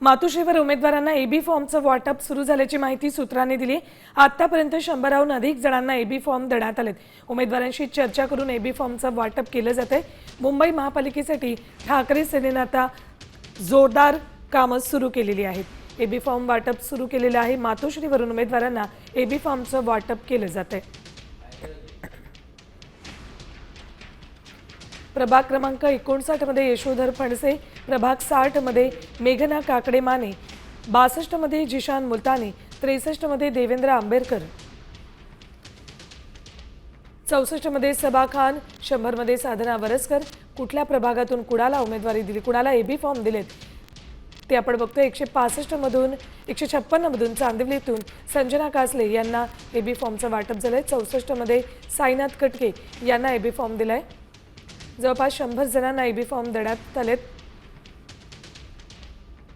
मातोश्रीवर उमेदवारांना एबी फॉर्मचं वाटप सुरू झाल्याची माहिती सूत्रांनी दिली। आतापर्यंत 100हून अधिक जणांना एबी फॉर्म देण्यात आलेत। उमेदवारांशी चर्चा करून एबी फॉर्मचं वाटप केलं जातंय। मुंबई महापालिकेसाठी ठाकरे सेनेनं आता जोरदार कामं सुरू केलेली आहेत। एबी फॉर्म वाटप सुरू केलेलं आहे। मातोश्रीवरून उमेदवारांना एबी फॉर्मचं वाटप केलं जातंय। प्रभाग क्रमांक 59 मध्ये यशोधर फणसे, प्रभाग 60 मध्ये मेघना काकडे माने, 62 मध्ये जिशान मुलतानी, 63 मध्ये देवेंद्र आंबेडकर, 64 मध्ये सबा खान, 100 मध्ये साधना वरसकर। कुठल्या प्रभागातून कुणाला उमेदवारी दिली, कुणाला एबी फॉर्म दिलेत ते आपण बघतोय। 165 मधून 156 मधून चांदिवलीतून संजना कासले यांना एबी फॉर्मचं वाटप झालंय। 64 मध्ये साईनाथ कटके यांना एबी फॉर्म दिलाय। जवळपास 100 जणांना एबी फॉर्म देण्यात आलेत।